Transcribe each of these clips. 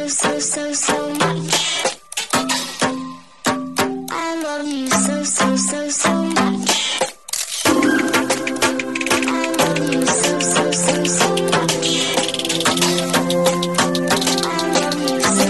so much. I love you so much. I love you so much. I love you so much.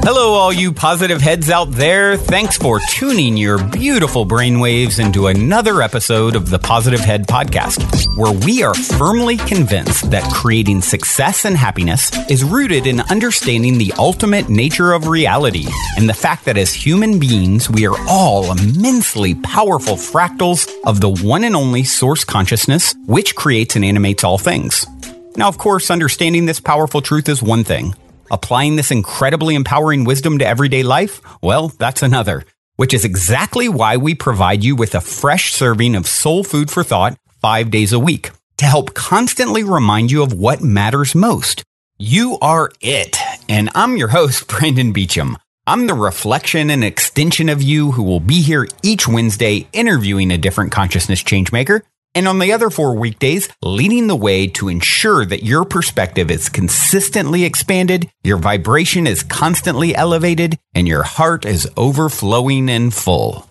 Hello, all you positive heads out there. Thanks for tuning your beautiful brainwaves into another episode of the Positive Head Podcast, where we are firmly convinced that creating success and happiness is rooted in understanding the ultimate nature of reality and the fact that as human beings, we are all immensely powerful fractals of the one and only source consciousness, which creates and animates all things. Now, of course, understanding this powerful truth is one thing. Applying this incredibly empowering wisdom to everyday life, well, that's another, which is exactly why we provide you with a fresh serving of soul food for thought 5 days a week to help constantly remind you of what matters most. You are it. And I'm your host, Brandon Beecham. I'm the reflection and extension of you who will be here each Wednesday interviewing a different consciousness changemaker. And on the other 4 weekdays, leading the way to ensure that your perspective is consistently expanded, your vibration is constantly elevated, and your heart is overflowing and full.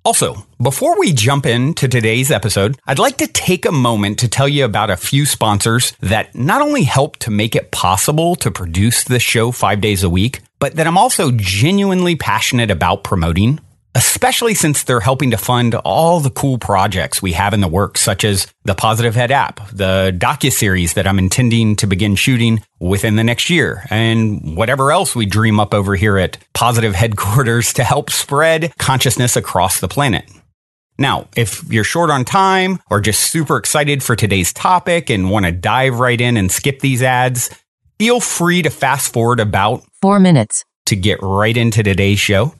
Also, before we jump into today's episode, I'd like to take a moment to tell you about a few sponsors that not only help to make it possible to produce this show 5 days a week, but that I'm also genuinely passionate about promoting, especially since they're helping to fund all the cool projects we have in the works, such as the Positive Head app, the docuseries that I'm intending to begin shooting within the next year, and whatever else we dream up over here at Positive Headquarters to help spread consciousness across the planet. Now, if you're short on time or just super excited for today's topic and want to dive right in and skip these ads, feel free to fast forward about 4 minutes to get right into today's show.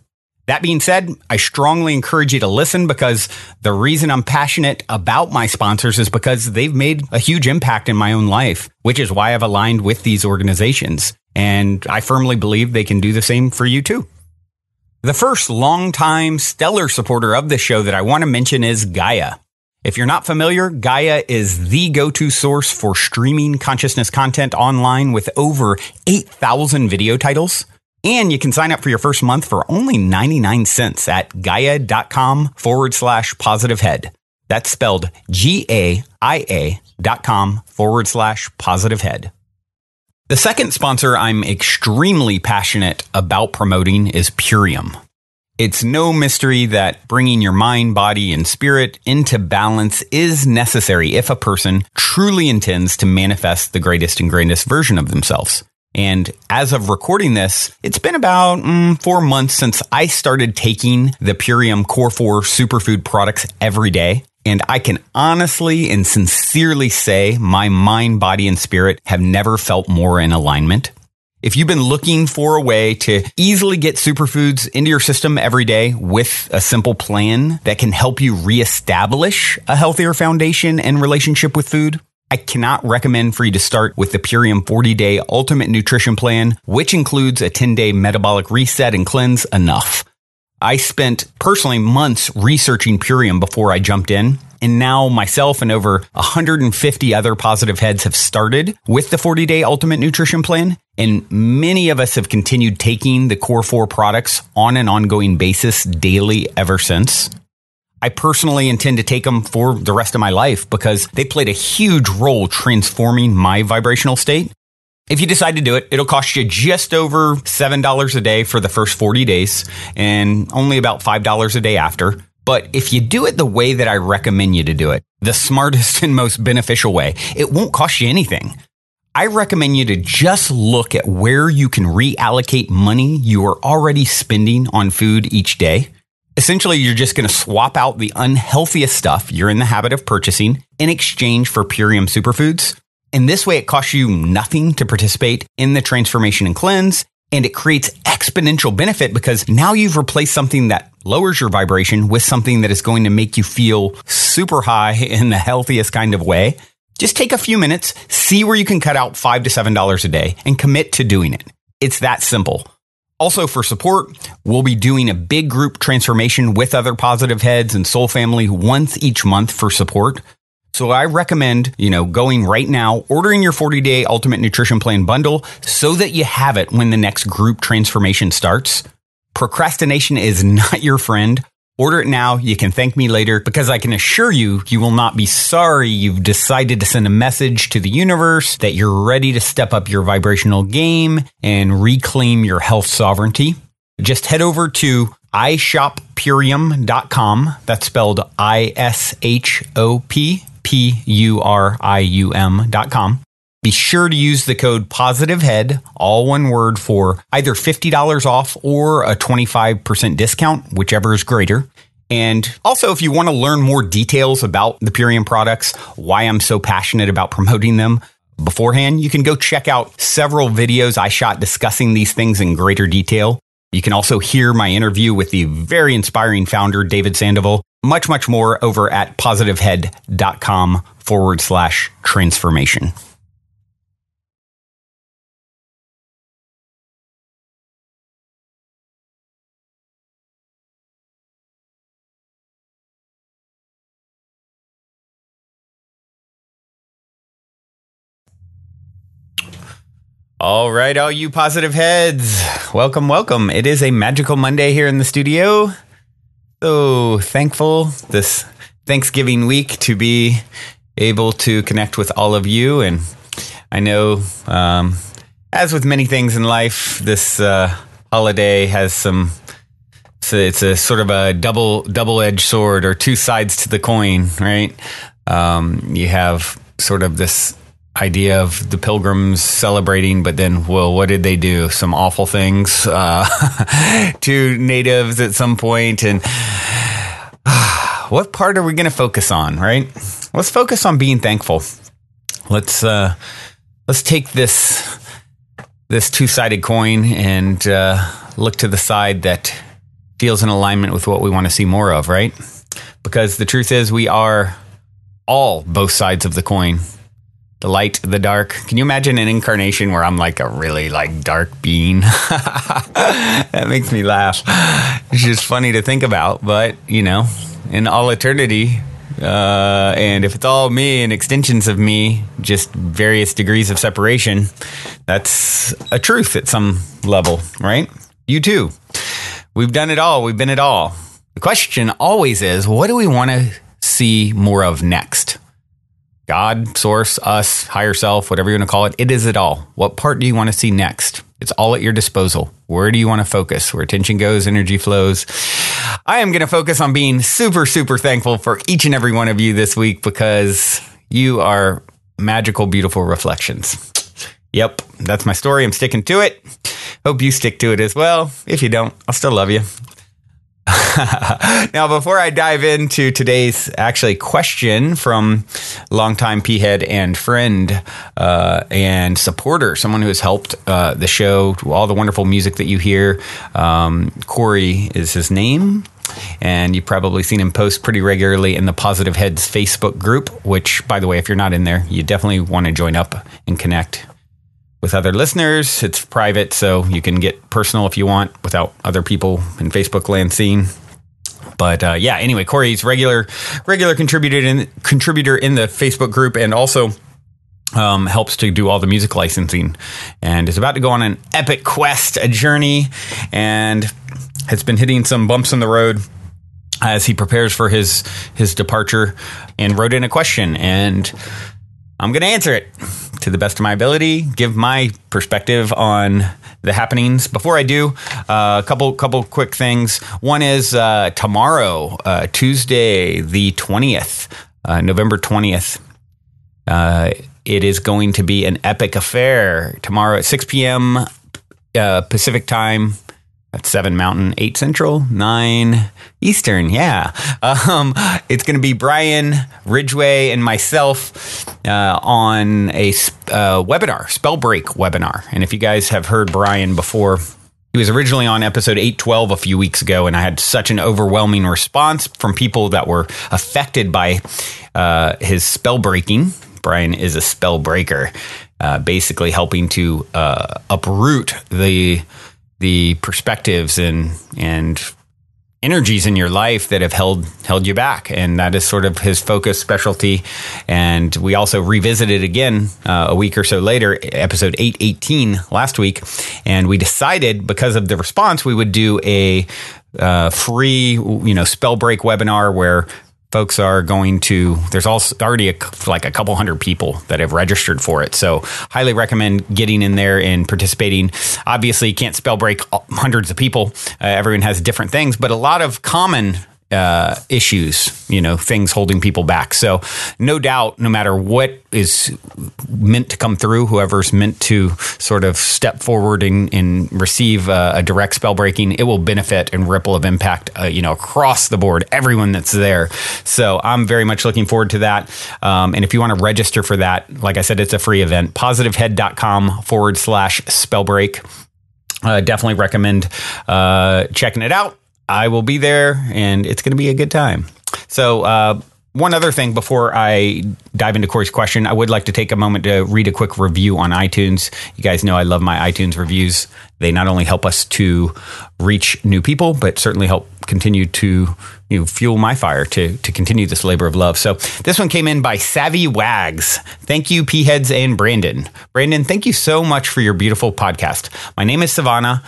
That being said, I strongly encourage you to listen because the reason I'm passionate about my sponsors is because they've made a huge impact in my own life, which is why I've aligned with these organizations. And I firmly believe they can do the same for you too. The first longtime stellar supporter of the show that I want to mention is Gaia. If you're not familiar, Gaia is the go-to source for streaming consciousness content online with over 8,000 video titles. And you can sign up for your first month for only 99 cents at gaia.com/positivehead. That's spelled GAIA.com/positivehead. The second sponsor I'm extremely passionate about promoting is Purium. It's no mystery that bringing your mind, body, and spirit into balance is necessary if a person truly intends to manifest the greatest and greatest version of themselves. And as of recording this, it's been about 4 months since I started taking the Purium Core 4 superfood products every day. And I can honestly and sincerely say my mind, body, and spirit have never felt more in alignment. If you've been looking for a way to easily get superfoods into your system every day with a simple plan that can help you reestablish a healthier foundation and relationship with food, I cannot recommend for you to start with the Purium 40-Day Ultimate Nutrition Plan, which includes a 10-day metabolic reset and cleanse enough. I spent personally months researching Purium before I jumped in, and now myself and over 150 other positive heads have started with the 40-Day Ultimate Nutrition Plan, and many of us have continued taking the Core 4 products on an ongoing basis daily ever since. I personally intend to take them for the rest of my life because they played a huge role transforming my vibrational state. If you decide to do it, it'll cost you just over $7 a day for the first 40 days and only about $5 a day after. But if you do it the way that I recommend you to do it, the smartest and most beneficial way, it won't cost you anything. I recommend you to just look at where you can reallocate money you are already spending on food each day. Essentially, you're just going to swap out the unhealthiest stuff you're in the habit of purchasing in exchange for Purium superfoods. And this way, it costs you nothing to participate in the transformation and cleanse. And it creates exponential benefit because now you've replaced something that lowers your vibration with something that is going to make you feel super high in the healthiest kind of way. Just take a few minutes, see where you can cut out $5 to $7 a day and commit to doing it. It's that simple. Also, for support, we'll be doing a big group transformation with other positive heads and soul family once each month for support. So I recommend, going right now, ordering your 40-day Ultimate Nutrition Plan bundle so that you have it when the next group transformation starts. Procrastination is not your friend. Order it now. You can thank me later, because I can assure you, you will not be sorry you've decided to send a message to the universe that you're ready to step up your vibrational game and reclaim your health sovereignty. Just head over to ishoppurium.com. That's spelled ISHOPPURIUM.com. Be sure to use the code POSITIVEHEAD, all one word, for either $50 off or a 25% discount, whichever is greater. And also, if you want to learn more details about the Purium products, why I'm so passionate about promoting them beforehand, you can go check out several videos I shot discussing these things in greater detail. You can also hear my interview with the very inspiring founder, David Sandoval. Much, much more over at positivehead.com/transformation. All right, all you positive heads, welcome, welcome. It is a magical Monday here in the studio. So thankful this Thanksgiving week to be able to connect with all of you. And I know, as with many things in life, this holiday has some, so it's a sort of a double-edged sword, or two sides to the coin, right? You have sort of this idea of the pilgrims celebrating, but then, well, what did they do? Some awful things to natives at some point. And what part are we going to focus on, right? Let's focus on being thankful. Let's take this two-sided coin and look to the side that feels in alignment with what we want to see more of, right? Because the truth is, we are all both sides of the coin. The light, the dark. Can you imagine an incarnation where I'm like a really dark being? That makes me laugh. It's just funny to think about, but in all eternity, and if it's all me and extensions of me, just various degrees of separation, that's a truth at some level, right? You too. We've done it all. We've been it all. The question always is, what do we want to see more of next? God, source, us, higher self, whatever you want to call it. It is it all. What part do you want to see next? It's all at your disposal. Where do you want to focus? Where attention goes, energy flows. I am going to focus on being super, super thankful for each and every one of you this week, because you are magical, beautiful reflections. Yep, that's my story. I'm sticking to it. Hope you stick to it as well. If you don't, I'll still love you. Now, before I dive into today's question from longtime P-head and friend and supporter, someone who has helped the show, all the wonderful music that you hear, Corey is his name. And you've probably seen him post pretty regularly in the Positive Heads Facebook group, which, by the way, if you're not in there, you definitely want to join up and connect with other listeners. It's private, so you can get personal if you want without other people in Facebook land seeing. But anyway, Corey's regular contributor in the Facebook group, and also helps to do all the music licensing, and is about to go on an epic quest, a journey, and has been hitting some bumps in the road as he prepares for his departure, and wrote in a question, and I'm going to answer it to the best of my ability, give my perspective on the happenings. Before I do, a couple quick things. One is tomorrow, Tuesday, the 20th, November 20th. It is going to be an epic affair tomorrow at 6 p.m. Pacific time. That's 7 Mountain, 8 Central, 9 Eastern. Yeah. It's going to be Brian Ridgway and myself on a webinar, Spell Break webinar. And if you guys have heard Brian before, he was originally on episode 812 a few weeks ago, and I had such an overwhelming response from people that were affected by his spell breaking. Brian is a spell breaker, basically helping to uproot the perspectives and energies in your life that have held you back. And that is sort of his focus specialty. And we also revisited again a week or so later, episode 818 last week. And we decided, because of the response, we would do a free, spell break webinar where folks are going to, there's already a couple hundred people that have registered for it. So highly recommend getting in there and participating. Obviously, you can't spell break hundreds of people. Everyone has different things, but a lot of common issues, things holding people back. So no doubt, no matter what is meant to come through, whoever's meant to sort of step forward and receive a direct spell breaking, it will benefit and ripple of impact, across the board, everyone that's there. So I'm very much looking forward to that. And if you want to register for that, like I said, it's a free event, positivehead.com/spellbreak. Definitely recommend checking it out. I will be there, and it's going to be a good time. So one other thing before I dive into Corey's question, I would like to take a moment to read a quick review on iTunes. You guys know I love my iTunes reviews. They not only help us to reach new people, but certainly help continue to fuel my fire to continue this labor of love. So this one came in by Savvy Wags. Thank you, P-Heads and Brandon. Brandon, thank you so much for your beautiful podcast. My name is Savannah.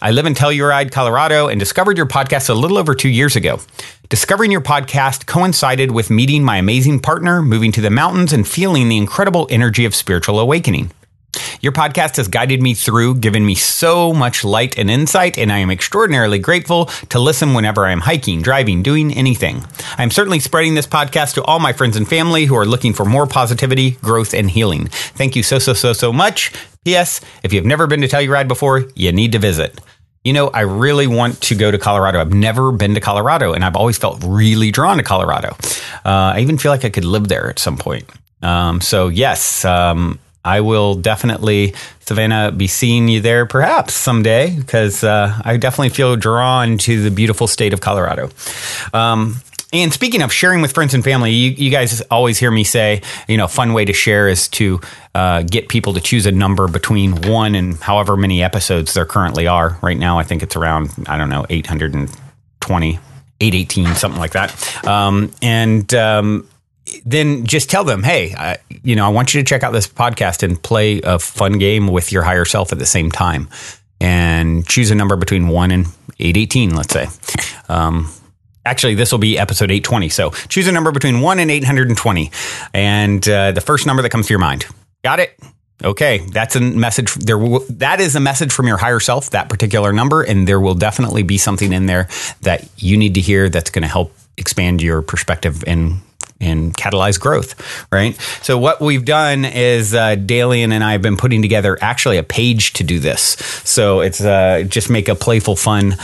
I live in Telluride, Colorado, and discovered your podcast a little over 2 years ago. Discovering your podcast coincided with meeting my amazing partner, moving to the mountains, and feeling the incredible energy of spiritual awakening. Your podcast has guided me through, given me so much light and insight, and I am extraordinarily grateful to listen whenever I am hiking, driving, doing anything. I am certainly spreading this podcast to all my friends and family who are looking for more positivity, growth, and healing. Thank you so much. P.S. If you've never been to Telluride before, you need to visit. I really want to go to Colorado. I've never been to Colorado, and I've always felt really drawn to Colorado. I even feel like I could live there at some point. So yes, I will definitely, Savannah, be seeing you there perhaps someday, because I definitely feel drawn to the beautiful state of Colorado. And speaking of sharing with friends and family, you guys always hear me say, a fun way to share is to get people to choose a number between 1 and however many episodes there currently are. Right now, I think it's around, 820, 818, something like that. Then just tell them, hey, I want you to check out this podcast and play a fun game with your higher self at the same time. And choose a number between 1 and 818, let's say. Actually, this will be episode 820. So choose a number between 1 and 820. And the first number that comes to your mind. Got it? Okay, that's a message. That is a message from your higher self, that particular number. And there will definitely be something in there that you need to hear that's going to help expand your perspective and catalyze growth, right? So what we've done is Dalian and I have been putting together actually a page to do this. So it's just make a playful fun.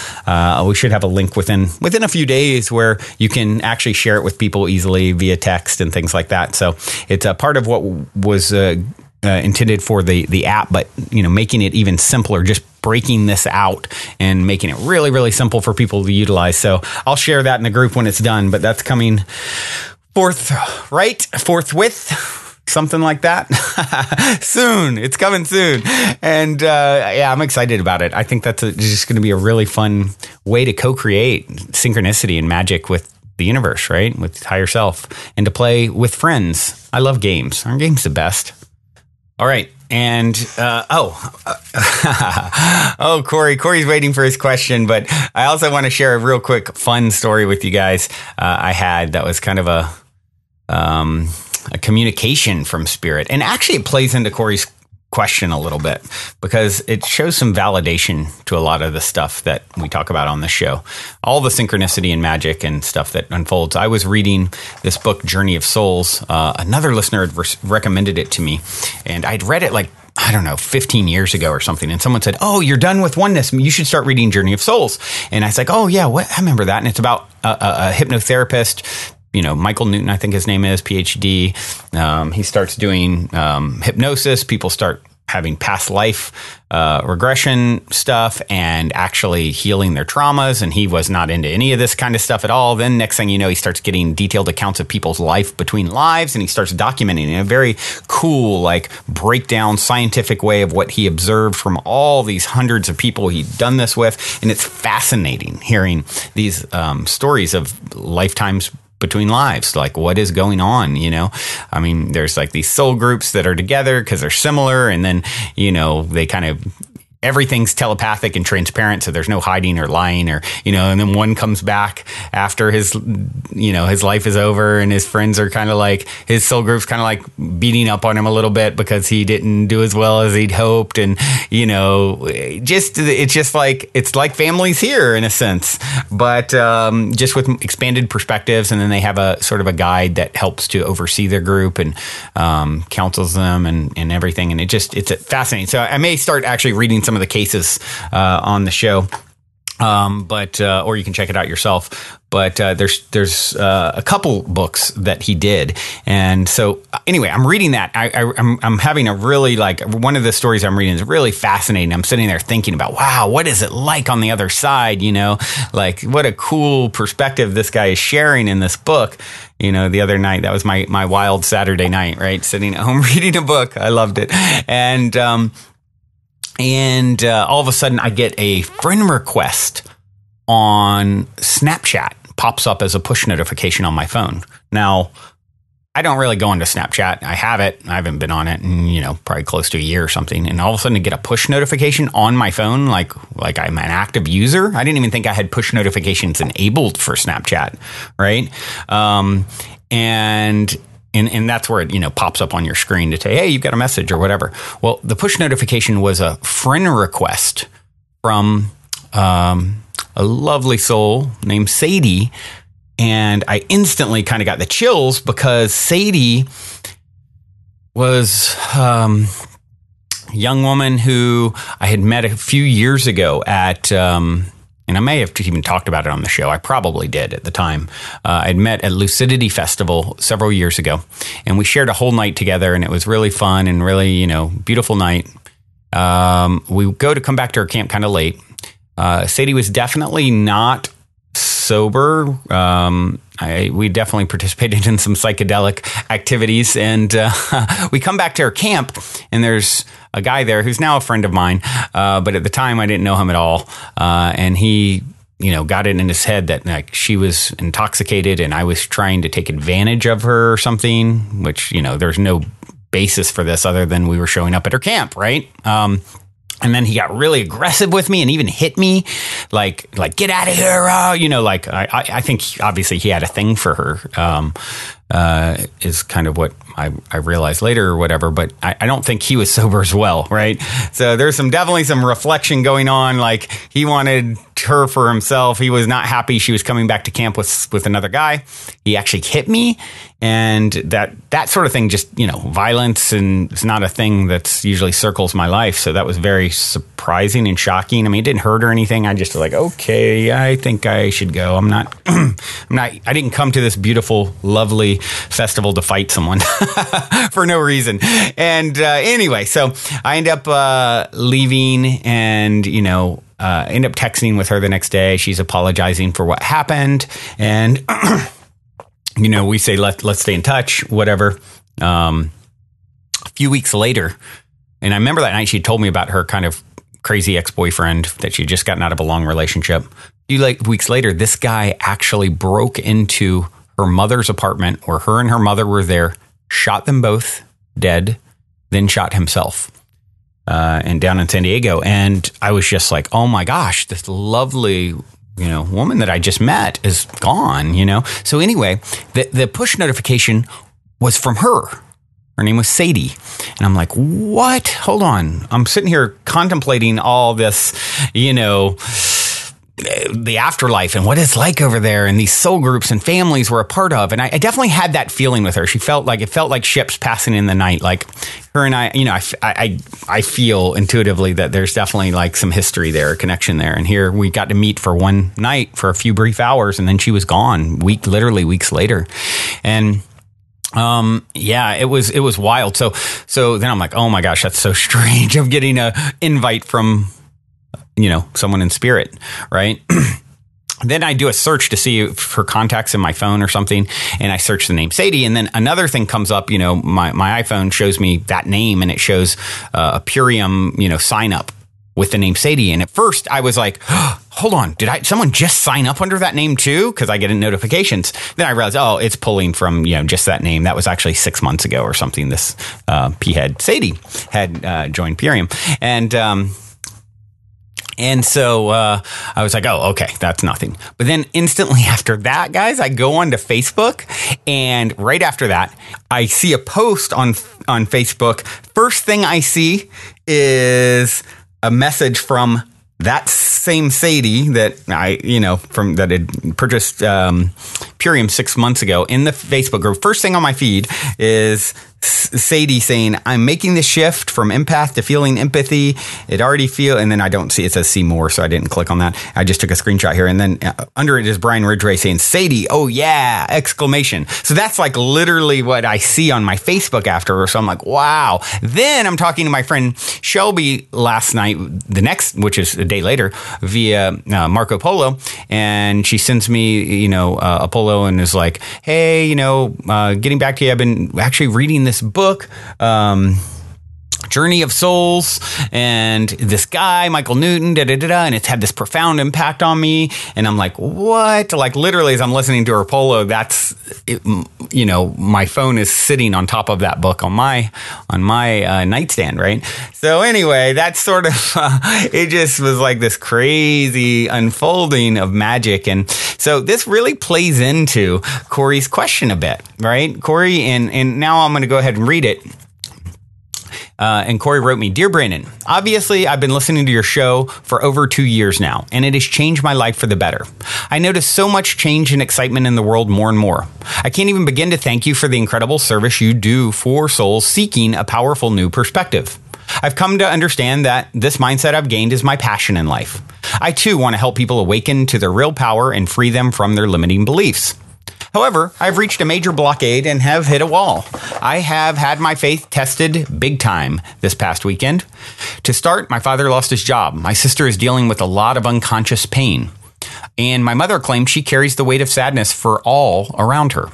We should have a link within a few days where you can actually share it with people easily via text and things like that. So it's a part of what was intended for the app, but making it even simpler, just breaking this out and making it really, really simple for people to utilize. So I'll share that in the group when it's done, but that's coming forthwith, something like that. Soon. It's coming soon. And I'm excited about it. I think that's just going to be a really fun way to co-create synchronicity and magic with the universe, right? With higher self, and to play with friends. I love games. Aren't games the best? All right. And, Corey's waiting for his question, but I also want to share a real quick fun story with you guys. I had that was kind of a communication from spirit. And actually it plays into Corey's question a little bit because it shows some validation to a lot of the stuff that we talk about on the show. All the synchronicity and magic and stuff that unfolds. I was reading this book, Journey of Souls. Another listener had recommended it to me, and I'd read it 15 years ago or something. And someone said, "Oh, you're done with oneness. You should start reading Journey of Souls." And I was like, "Oh yeah, what? I remember that." And it's about a hypnotherapist, Michael Newton, I think his name is, PhD. He starts doing hypnosis. People start having past life regression stuff and actually healing their traumas. And he was not into any of this kind of stuff at all. Then next thing you know, he starts getting detailed accounts of people's life between lives, and he starts documenting in a very cool, like, breakdown scientific way of what he observed from all these hundreds of people he'd done this with. And it's fascinating hearing these stories of lifetimes between lives, like what is going on, you know? I mean, there's like these soul groups that are together because they're similar, and then, you know, they kind of, everything's telepathic and transparent, so there's no hiding or lying, or, you know, and then one comes back after his, you know, his life is over, and his friends are kind of like, his soul group's kind of like beating up on him a little bit because he didn't do as well as he'd hoped. And, you know, it's just like, it's like families here in a sense, but just with expanded perspectives. And then they have a sort of a guide that helps to oversee their group and counsels them and everything. And it's fascinating. So I may start actually reading some of the cases on the show, but or you can check it out yourself. But there's a couple books that he did, and so anyway, I'm reading that. I'm having a really, like, one of the stories I'm reading is really fascinating. I'm sitting there thinking about, wow, what is it like on the other side? You know, like, what a cool perspective this guy is sharing in this book. You know, the other night, that was my wild Saturday night, right? Sitting at home reading a book. I loved it, and all of a sudden I get a friend request on Snapchat, pops up as a push notification on my phone. Now, I don't really go into Snapchat. I have it. I haven't been on it in, you know, probably close to a year or something. And all of a sudden to get a push notification on my phone, like I'm an active user. I didn't even think I had push notifications enabled for Snapchat, right? And that's where it, you know, pops up on your screen to say, hey, you've got a message or whatever. Well, the push notification was a friend request from a lovely soul named Sadie. And I instantly kind of got the chills because Sadie was a young woman who I had met a few years ago at... and I may have even talked about it on the show. I probably did at the time. I'd met at Lucidity Festival several years ago, and we shared a whole night together, and it was really fun and really, you know, beautiful night. We come back to her camp kind of late. Sadie was definitely not sober. We definitely participated in some psychedelic activities, and we come back to her camp, and there's a guy there who's now a friend of mine, but at the time I didn't know him at all, and he, you know, got it in his head that, like, she was intoxicated and I was trying to take advantage of her or something, which, you know, there's no basis for this other than we were showing up at her camp, right? And then he got really aggressive with me and even hit me, like get out of here, you know. Like I think obviously he had a thing for her, is kind of what I realized later or whatever. But I don't think he was sober as well, right? So there's definitely some reflection going on. Like, he wanted her for himself. He was not happy she was coming back to camp with another guy. He actually hit me. And that sort of thing, just, you know, violence, and it's not a thing that's usually circles my life. So that was very surprising and shocking. I mean, it didn't hurt or anything. I just was like, okay, I think I should go. I didn't come to this beautiful, lovely festival to fight someone for no reason. And anyway, so I end up leaving, and, you know, end up texting with her the next day. She's apologizing for what happened. And you know, we say, let's stay in touch, whatever. A few weeks later, and I remember that night she told me about her kind of crazy ex-boyfriend that she'd just gotten out of a long relationship. A few weeks later, this guy actually broke into her mother's apartment where her and her mother were there, shot them both dead, then shot himself. And down in San Diego. And I was just like, oh my gosh, this lovely, you know, woman that I just met is gone, you know? So anyway, the push notification was from her. Her name was Sadie. And I'm like, what? Hold on. I'm sitting here contemplating all this, you know, the afterlife and what it's like over there, and these soul groups and families we're a part of. And I definitely had that feeling with her. It felt like ships passing in the night. Like, her and I, you know, I feel intuitively that there's definitely like some history there, a connection there. And here we got to meet for one night for a few brief hours, and then she was gone literally weeks later. And Yeah, it was wild. So then I'm like, oh my gosh, that's so strange. I'm getting a invite from, someone in spirit, right? Then I do a search to see for contacts in my phone or something, and I search the name Sadie, and then another thing comes up. My iPhone shows me that name, and it shows a Purium, sign up with the name Sadie. And at first I was like, oh, hold on, did someone just sign up under that name too? Because I get notifications. Then I realized, oh, it's pulling from just that name. That was actually 6 months ago or something. This P-head Sadie had joined Purium, and so I was like, oh, okay, that's nothing. But then instantly after that, guys, I go onto Facebook, and right after that, I see a post on Facebook. First thing I see is a message from that same Sadie that that had purchased Purium 6 months ago in the Facebook group. First thing on my feed is Sadie saying, I'm making the shift from empath to feeling empathy. It already and then I don't see, it says see more, so I didn't click on that. I just took a screenshot here. And then under it is Brian Ridgway saying, Sadie, oh yeah, exclamation. So that's like literally what I see on my Facebook after. So I'm like, wow. Then I'm talking to my friend Shelby last night, which is a day later, via Marco Polo. And she sends me, a polo and is like, hey, getting back to you, I've been actually reading this book, Journey of Souls, and this guy, Michael Newton, and it's had this profound impact on me. And I'm like, what? Like literally as I'm listening to her polo, my phone is sitting on top of that book on my nightstand, right? So anyway, that's sort of, it just was like this crazy unfolding of magic. And so this really plays into Corey's question a bit, right? Corey, and now I'm going to go ahead and read it. And Corey wrote me, Dear Brandon, obviously I've been listening to your show for over 2 years now, and it has changed my life for the better. I notice so much change and excitement in the world more and more. I can't even begin to thank you for the incredible service you do for souls seeking a powerful new perspective. I've come to understand that this mindset I've gained is my passion in life. I too want to help people awaken to their real power and free them from their limiting beliefs. However, I've reached a major blockade and have hit a wall. I have had my faith tested big time this past weekend. To start, my father lost his job. My sister is dealing with a lot of unconscious pain. And my mother claims she carries the weight of sadness for all around her.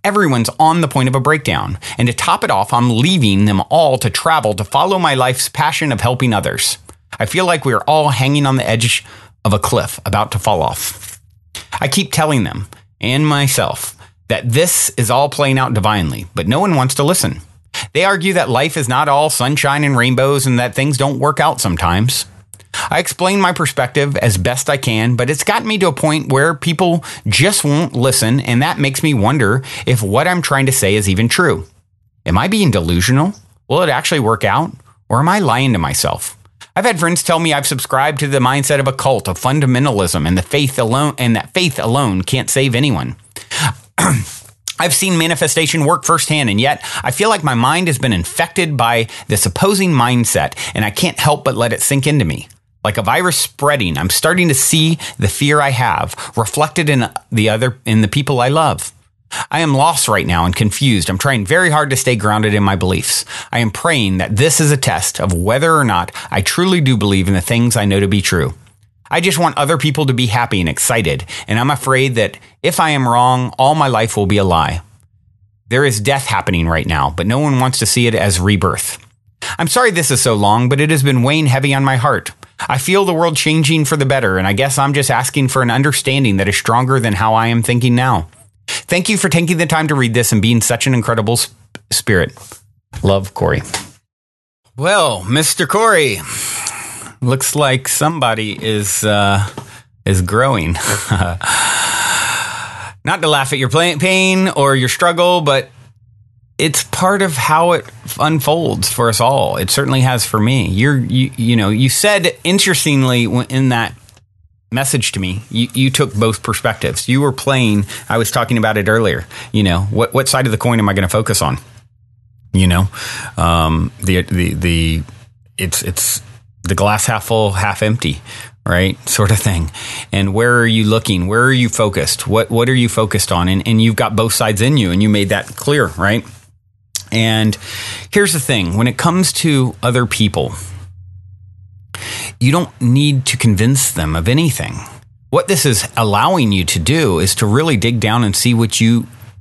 Everyone's on the point of a breakdown. And to top it off, I'm leaving them all to travel to follow my life's passion of helping others. I feel like we are all hanging on the edge of a cliff about to fall off. I keep telling them, and myself, that this is all playing out divinely, but no one wants to listen. They argue that life is not all sunshine and rainbows and that things don't work out sometimes. I explain my perspective as best I can, but it's gotten me to a point where people just won't listen, and that makes me wonder if what I'm trying to say is even true. Am I being delusional? Will it actually work out? Or am I lying to myself? I've had friends tell me I've subscribed to the mindset of a cult of fundamentalism and that faith alone can't save anyone. I've seen manifestation work firsthand, and yet I feel like my mind has been infected by this opposing mindset, and I can't help but let it sink into me. Like a virus spreading, I'm starting to see the fear I have reflected in the people I love. I am lost right now and confused. I'm trying very hard to stay grounded in my beliefs. I am praying that this is a test of whether or not I truly do believe in the things I know to be true. I just want other people to be happy and excited, and I'm afraid that if I am wrong, all my life will be a lie. There is death happening right now, but no one wants to see it as rebirth. I'm sorry this is so long, but it has been weighing heavy on my heart. I feel the world changing for the better, and I guess I'm just asking for an understanding that is stronger than how I am thinking now. Thank you for taking the time to read this and being such an incredible spirit. Love, Corey. Well, Mr. Corey, looks like somebody is growing. Not to laugh at your pain or your struggle, but it's part of how it unfolds for us all. It certainly has for me. You said interestingly in that message to me, you took both perspectives. You were playing, I was talking about it earlier, what side of the coin am I going to focus on? It's the glass half full, half empty, right? Sort of thing. And where are you looking? Where are you focused? What are you focused on? And you've got both sides in you, and you made that clear, right? And here's the thing. When it comes to other people, you don't need to convince them of anything. What this is allowing you to do is to really dig down and see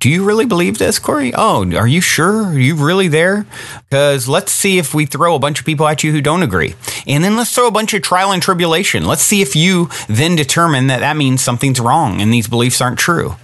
do you really believe this, Corey? Oh, are you sure? Are you really there? Because let's see if we throw a bunch of people at you who don't agree. And then let's throw a bunch of trial and tribulation. Let's see if you then determine that means something's wrong and these beliefs aren't true.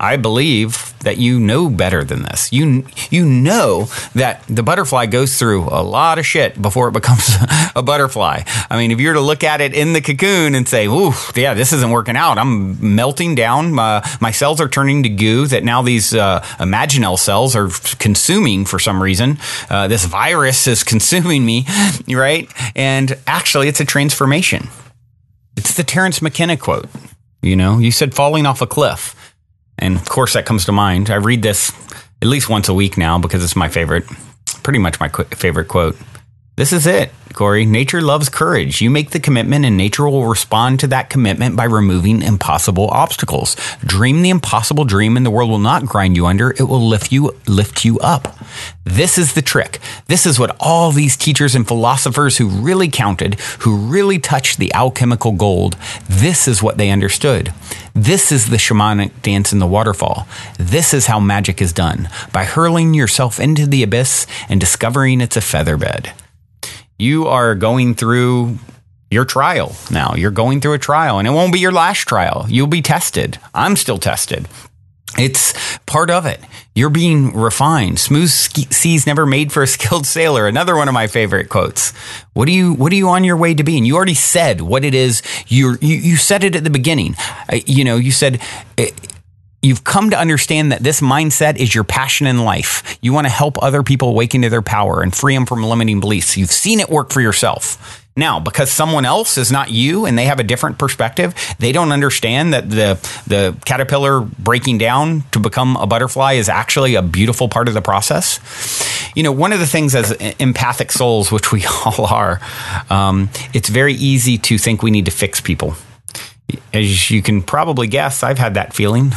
I believe that you know better than this. You know that the butterfly goes through a lot of shit before it becomes a butterfly. I mean, if you were to look at it in the cocoon and say, ooh, yeah, this isn't working out. I'm melting down. My cells are turning to goo that now these imaginal cells are consuming for some reason. This virus is consuming me, right? And actually, it's a transformation. It's the Terence McKenna quote. You said falling off a cliff. And of course, that comes to mind. I read this at least once a week now because it's my favorite, pretty much my favorite quote. This is it, Corey. Nature loves courage. You make the commitment and nature will respond to that commitment by removing impossible obstacles. Dream the impossible dream and the world will not grind you under. It will lift you up. This is the trick. This is what all these teachers and philosophers who really counted, who really touched the alchemical gold, this is what they understood. This is the shamanic dance in the waterfall. This is how magic is done, by hurling yourself into the abyss and discovering it's a featherbed. You are going through your trial now. You're going through a trial, and it won't be your last trial. You'll be tested. I'm still tested. It's part of it. You're being refined. Smooth seas never made for a skilled sailor. Another one of my favorite quotes. What are you on your way to being? You already said what it is. You said it at the beginning. You said you've come to understand that this mindset is your passion in life. You want to help other people awaken to their power and free them from limiting beliefs. You've seen it work for yourself. Now, because someone else is not you and they have a different perspective, they don't understand that the caterpillar breaking down to become a butterfly is actually a beautiful part of the process. One of the things as empathic souls, which we all are, it's very easy to think we need to fix people. As you can probably guess, I've had that feeling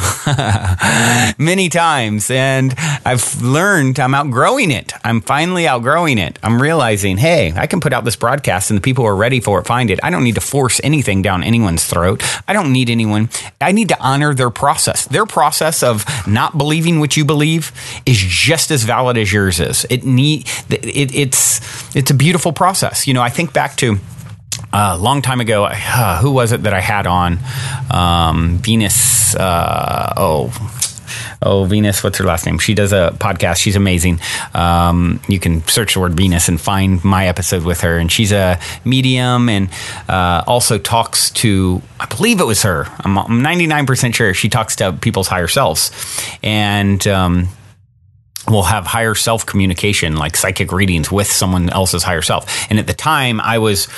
many times, and I've learned I'm outgrowing it. I'm finally outgrowing it. I'm realizing, hey, I can put out this broadcast and the people who are ready for it find it. I don't need to force anything down anyone's throat. I don't need anyone. I need to honor their process. Their process of not believing what you believe is just as valid as yours is. It's a beautiful process. I think back to a long time ago, who was it that I had on? Venus. Venus. What's her last name? She does a podcast. She's amazing. You can search the word Venus and find my episode with her. And she's a medium and also talks to, I believe it was her. I'm 99% sure she talks to people's higher selves. And we'll have higher self communication, like psychic readings with someone else's higher self. And at the time, I was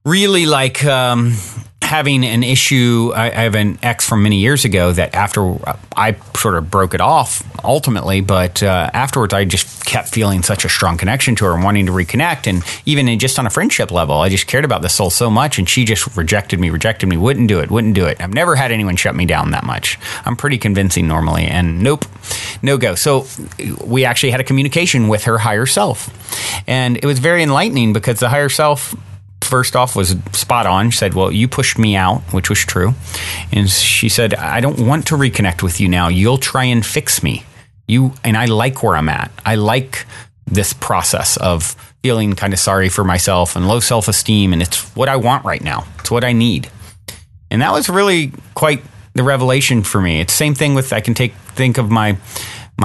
really like having an issue. I have an ex from many years ago that after I sort of broke it off ultimately, but afterwards I just kept feeling such a strong connection to her and wanting to reconnect. And even just on a friendship level, I just cared about this soul so much, and she just rejected me, wouldn't do it. I've never had anyone shut me down that much. I'm pretty convincing normally, and nope, no go. So we actually had a communication with her higher self, and it was very enlightening because the higher self, first off, was spot on. She said, well, you pushed me out, which was true. And she said, I don't want to reconnect with you now. You'll try and fix me. And I like where I'm at. I like this process of feeling kind of sorry for myself and low self-esteem. And it's what I want right now. It's what I need. And that was really quite the revelation for me. It's the same thing with, I can think of my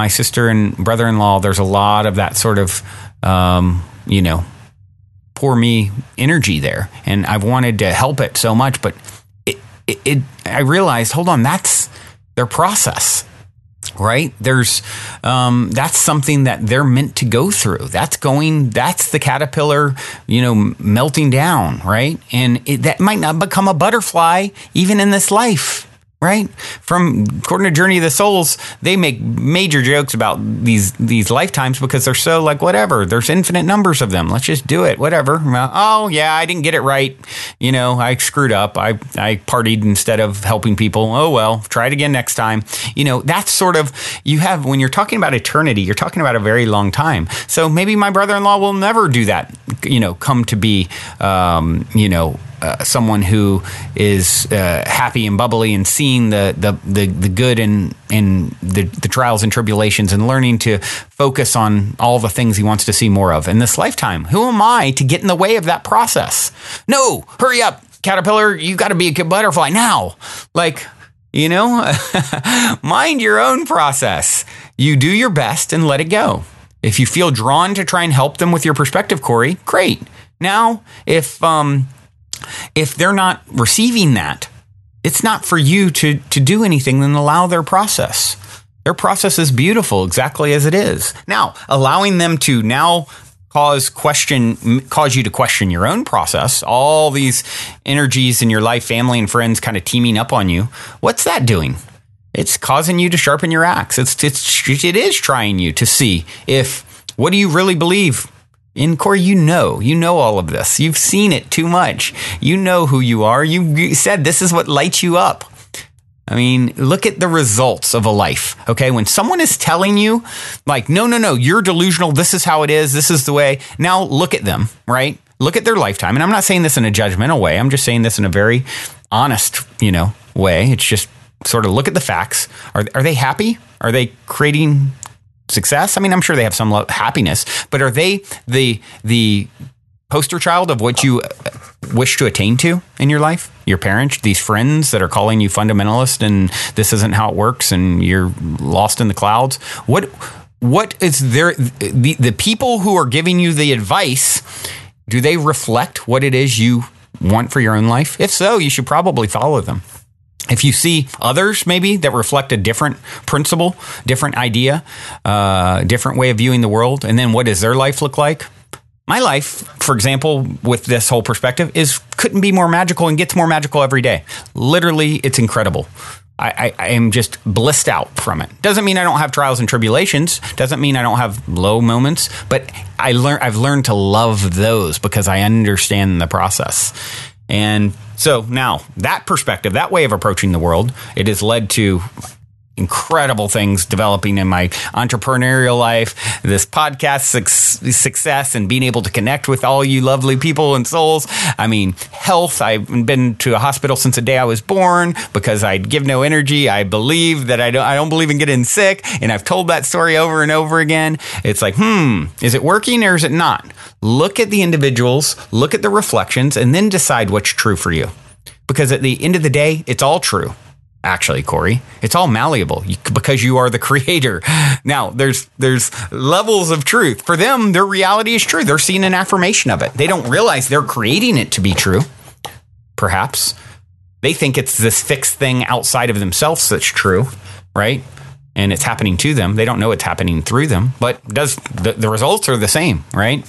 sister and brother-in-law. There's a lot of that sort of, pour me energy there, and I've wanted to help it so much, but I realized, hold on, that's their process, right? There's that's something that they're meant to go through. That's the caterpillar, melting down, right? And that might not become a butterfly even in this life. Right? According to Journey of the Souls, they make major jokes about these lifetimes because they're so like, whatever, there's infinite numbers of them. Let's just do it. Whatever. Oh yeah, I didn't get it right. I screwed up. I partied instead of helping people. Oh well, try it again next time. That's sort of, when you're talking about eternity, you're talking about a very long time. So maybe my brother-in-law will never do that, come to be, someone who is happy and bubbly and seeing the good in the trials and tribulations and learning to focus on all the things he wants to see more of in this lifetime. Who am I to get in the way of that process? No, hurry up, caterpillar. You got to be a good butterfly now. Mind your own process. You do your best and let it go. If you feel drawn to try and help them with your perspective, Corey, great. Now, if they're not receiving that, it's not for you to do anything than allow their process. Their process is beautiful exactly as it is. Now, allowing them to now cause you to question your own process, all these energies in your life, family and friends kind of teaming up on you. What's that doing? It's causing you to sharpen your axe. It is trying you to see what do you really believe? And Corey, you know all of this. You've seen it too much. You know who you are. You said this is what lights you up. I mean, look at the results of a life. Okay. When someone is telling you like, no, you're delusional. This is how it is. This is the way. Now look at them, right? Look at their lifetime. And I'm not saying this in a judgmental way. I'm just saying this in a very honest, way. It's just sort of look at the facts. Are they happy? Are they creating success? I mean, I'm sure they have some happiness, but are they the poster child of what you wish to attain to in your life? Your parents, these friends that are calling you fundamentalist and this isn't how it works and you're lost in the clouds. What is there? The people who are giving you the advice, do they reflect what it is you want for your own life? If so, you should probably follow them. If you see others maybe that reflect a different principle, different idea, different way of viewing the world, and then what does their life look like? My life, for example, with this whole perspective couldn't be more magical and gets more magical every day. Literally, it's incredible. I am just blissed out from it. Doesn't mean I don't have trials and tribulations. Doesn't mean I don't have low moments, but I've learned to love those because I understand the process. And so now that perspective, that way of approaching the world, it has led to incredible things developing in my entrepreneurial life, this podcast success, and being able to connect with all you lovely people and souls. I mean, health. I've been to a hospital since the day I was born because I give no energy. I believe that I don't believe in getting sick, and I've told that story over and over again. It's like, is it working or is it not? Look at the individuals, look at the reflections, and then decide what's true for you. Because at the end of the day, it's all true. Actually, Corey, it's all malleable because you are the creator. Now, there's levels of truth. For them, their reality is true. They're seeing an affirmation of it. They don't realize they're creating it to be true. Perhaps they think it's this fixed thing outside of themselves that's true, right? And it's happening to them. They don't know it's happening through them, but the results are the same, right?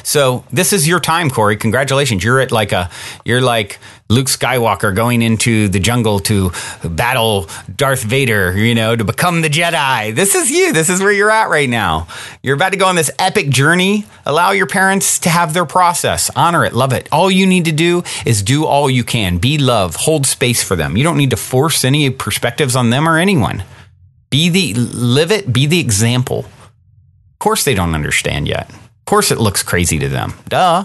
So this is your time, Corey. Congratulations. You're like Luke Skywalker going into the jungle to battle Darth Vader, to become the Jedi. This is you. This is where you're at right now. You're about to go on this epic journey. Allow your parents to have their process. Honor it. Love it. All you need to do is do all you can. Be love. Hold space for them. You don't need to force any perspectives on them or anyone. Live it. Be the example. Of course they don't understand yet. Of course it looks crazy to them. Duh.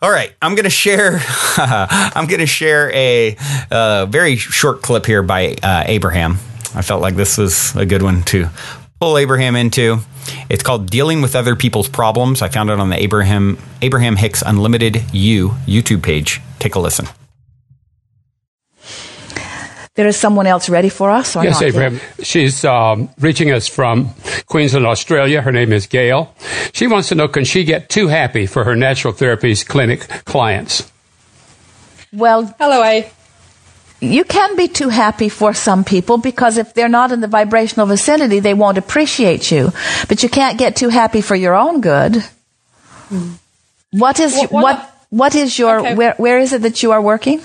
All right, I'm going to share a very short clip here by Abraham. I felt like this was a good one to pull Abraham into. It's called Dealing with Other People's Problems. I found it on the Abraham Hicks Unlimited YouTube page. Take a listen. There is someone else ready for us, or yes, not? Yes, Abraham. She's reaching us from Queensland, Australia. Her name is Gail. She wants to know, can she get too happy for her natural therapies clinic clients? Well, hello, A. You can be too happy for some people because if they're not in the vibrational vicinity, they won't appreciate you. But you can't get too happy for your own good. What is your, okay. where is it that you are working?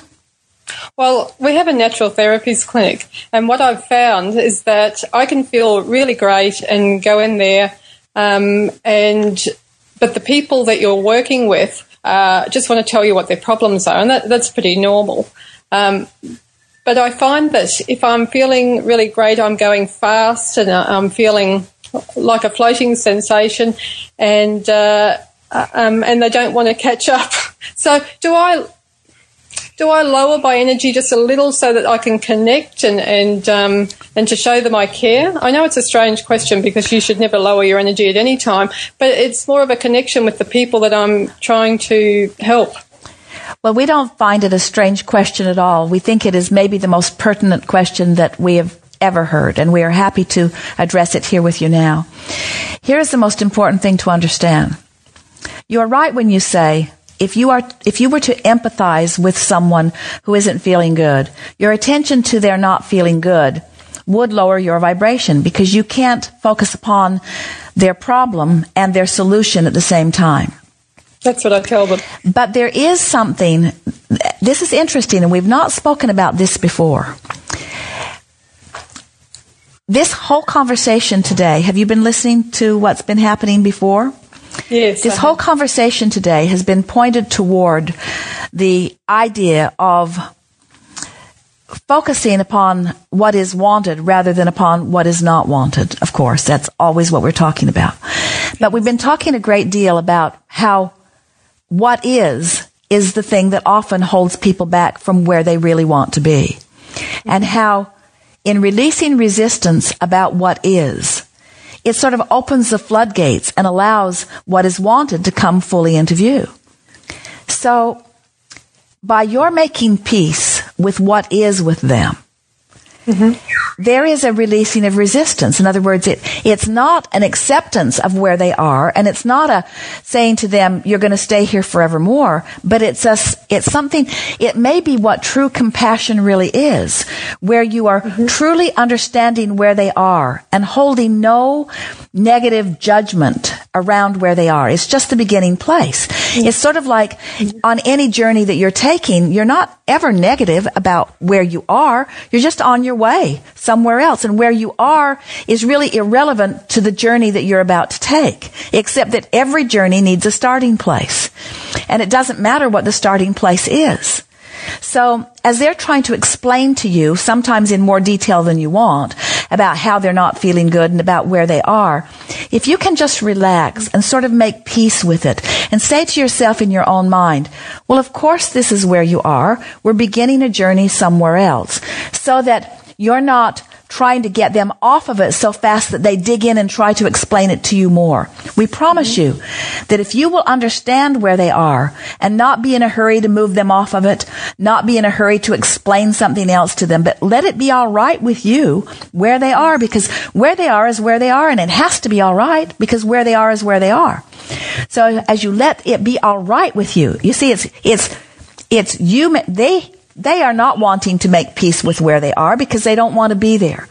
Well, we have a natural therapies clinic, and what I've found is that I can feel really great and go in there, but the people that you're working with just want to tell you what their problems are, and that's pretty normal. But I find that if I'm feeling really great, I'm going fast and I'm feeling like a floating sensation, and they don't want to catch up. So do I lower my energy just a little so that I can connect and to show them I care? I know it's a strange question because you should never lower your energy at any time, but it's more of a connection with the people that I'm trying to help. Well, we don't find it a strange question at all. We think it is maybe the most pertinent question that we have ever heard, and we are happy to address it here with you now. Here is the most important thing to understand. You are right when you say, if you were to empathize with someone who isn't feeling good, your attention to their not feeling good would lower your vibration because you can't focus upon their problem and their solution at the same time. That's what I tell them. But there is something, this is interesting, and we've not spoken about this before. This whole conversation today, have you been listening to what's been happening before? Yes. This whole conversation today has been pointed toward the idea of focusing upon what is wanted rather than upon what is not wanted. Of course, that's always what we're talking about. But we've been talking a great deal about how what is the thing that often holds people back from where they really want to be. And how in releasing resistance about what is, it sort of opens the floodgates and allows what is wanted to come fully into view. So, by your making peace with what is with them, there is a releasing of resistance. In other words, it's not an acceptance of where they are, and it's not a saying to them, you're going to stay here forevermore, but it's something, it may be what true compassion really is, where you are truly understanding where they are and holding no negative judgment around where they are. It's just the beginning place. It's sort of like on any journey that you're taking, you're not ever negative about where you are. You're just on your way somewhere else. And where you are is really irrelevant to the journey that you're about to take, except that every journey needs a starting place. And it doesn't matter what the starting place is. So as they're trying to explain to you, sometimes in more detail than you want, about how they're not feeling good and about where they are, if you can just relax and sort of make peace with it and say to yourself in your own mind, well, of course this is where you are. We're beginning a journey somewhere else, so that you're not trying to get them off of it so fast that they dig in and try to explain it to you more. We promise you that if you will understand where they are and not be in a hurry to move them off of it, not be in a hurry to explain something else to them, but let it be all right with you where they are, because where they are is where they are, and it has to be all right because where they are is where they are. So as you let it be all right with you, you see, it's you, they are not wanting to make peace with where they are because they don't want to be there.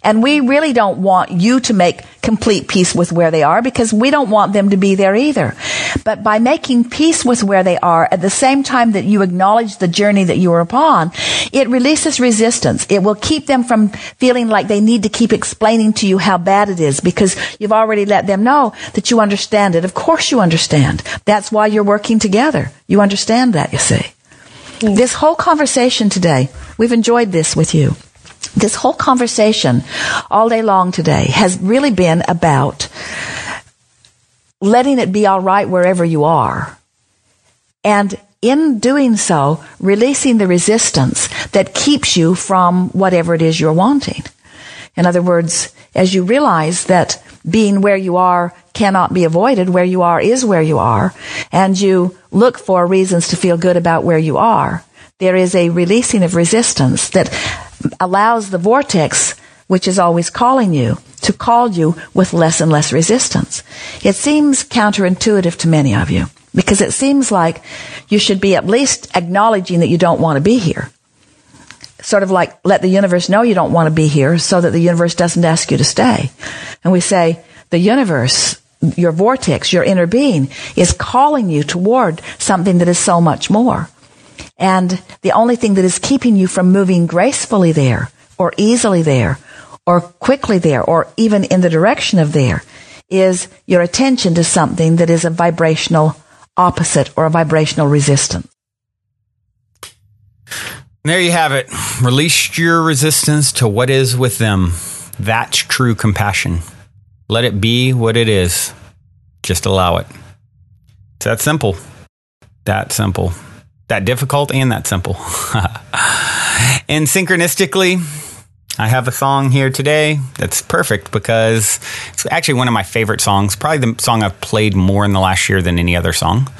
And we really don't want you to make complete peace with where they are because we don't want them to be there either. But by making peace with where they are at the same time that you acknowledge the journey that you are upon, it releases resistance. It will keep them from feeling like they need to keep explaining to you how bad it is because you've already let them know that you understand it. Of course you understand. That's why you're working together. You understand that, you see. This whole conversation today, we've enjoyed this with you. This whole conversation all day long today has really been about letting it be all right wherever you are. And in doing so, releasing the resistance that keeps you from whatever it is you're wanting. In other words, as you realize that being where you are cannot be avoided, where you are is where you are, and you look for reasons to feel good about where you are, there is a releasing of resistance that allows the vortex, which is always calling you, to call you with less and less resistance. It seems counterintuitive to many of you, because it seems like you should be at least acknowledging that you don't want to be here. Sort of like let the universe know you don't want to be here so that the universe doesn't ask you to stay. And we say, the universe, your vortex, your inner being, is calling you toward something that is so much more. And the only thing that is keeping you from moving gracefully there, or easily there, or quickly there, or even in the direction of there, is your attention to something that is a vibrational opposite or a vibrational resistance. There you have it. Release your resistance to what is with them. That's true compassion. Let it be what it is. Just allow it. It's that simple. That simple. That difficult and that simple. And synchronistically, I have a song here today that's perfect because it's actually one of my favorite songs, probably the song I've played more in the last year than any other song.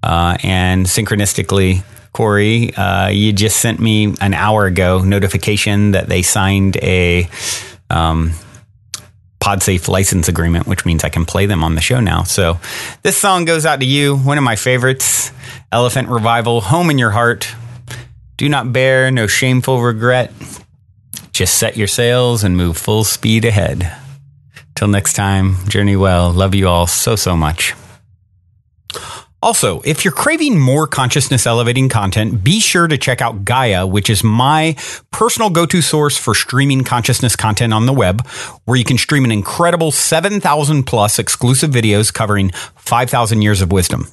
And synchronistically, Corey, you just sent me an hour ago notification that they signed a PodSafe license agreement, which means I can play them on the show now. So this song goes out to you, one of my favorites, Elephant Revival, Home in Your Heart. Do not bear no shameful regret. Just set your sails and move full speed ahead. Till next time, journey well. Love you all so, so much. Also, if you're craving more consciousness elevating content, be sure to check out Gaia, which is my personal go-to source for streaming consciousness content on the web, where you can stream an incredible 7,000 plus exclusive videos covering 5,000 years of wisdom.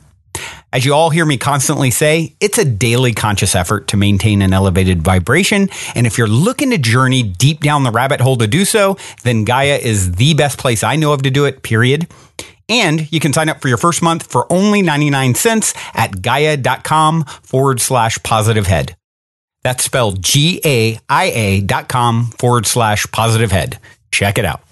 As you all hear me constantly say, it's a daily conscious effort to maintain an elevated vibration. And if you're looking to journey deep down the rabbit hole to do so, then Gaia is the best place I know of to do it, period. And you can sign up for your first month for only 99 cents at gaia.com/positivehead. That's spelled GAIA.com/positivehead. Check it out.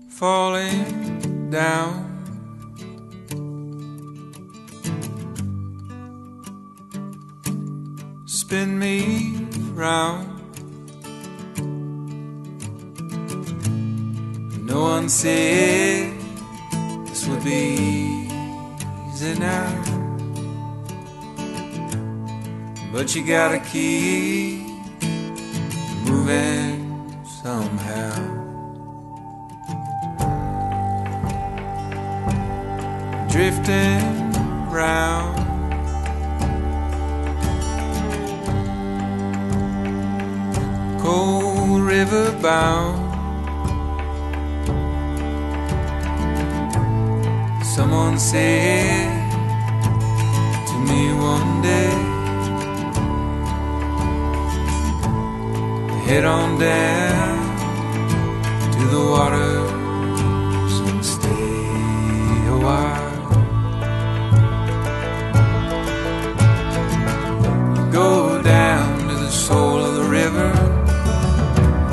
Falling down, spin me round. No one said this would be easy now, but you gotta keep moving somehow. Drifting round, cold river bound. Someone said to me one day, head on down to the waters and stay a while. Go down to the soul of the river,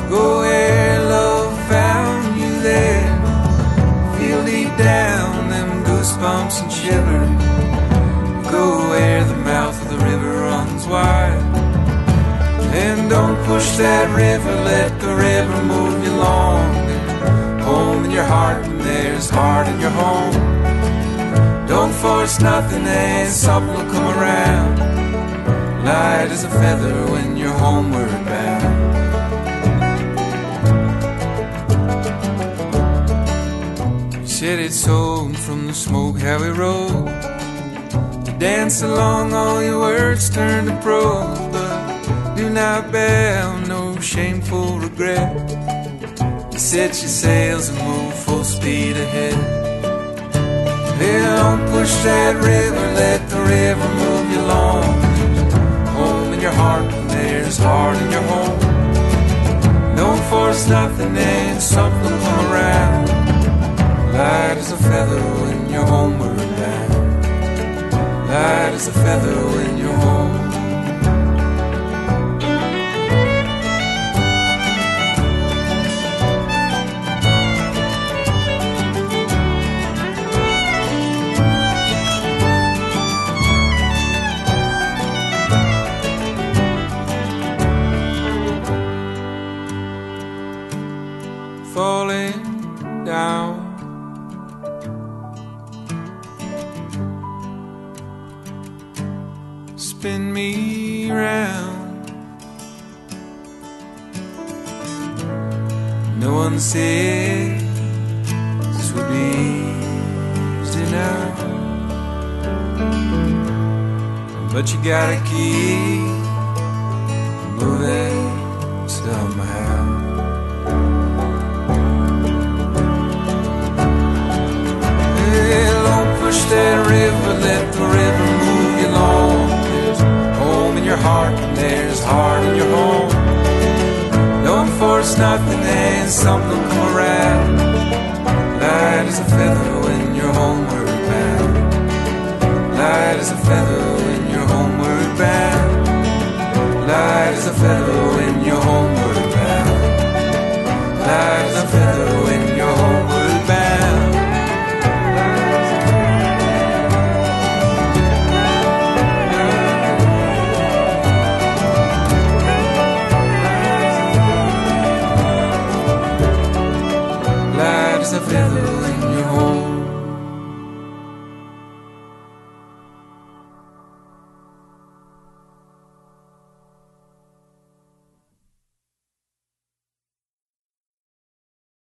go where love found you there. Feel deep down them goosebumps and shivers. Go where the mouth of the river runs wide. And don't push that river, let the river move you along. Home in your heart and there's heart in your home. Don't force nothing and something will come around. Light as a feather when you're homeward bound. You said it's so from the smoke how we rode. To dance along all your words turn to prose. But do not bear no shameful regret. You set your sails and move full speed ahead. Then don't push that river, let the river move you along. Home in your heart and there's heart in your home. Don't force nothing and something will come around. Light as a feather when you're homeward bound. Light as a feather when you're home. Falling down, spin me round. No one said this would be easy now, but you gotta keep moving somehow. Hey, don't push that river, let the river move you along. There's home in your heart, and there's heart in your home. Don't force nothing, and something will come around. Light as a feather when you're homeward bound. Light as a feather when you're homeward bound. Light as a feather when you're homeward bound. Light as a feather when you're homeward bound. Light as a feather when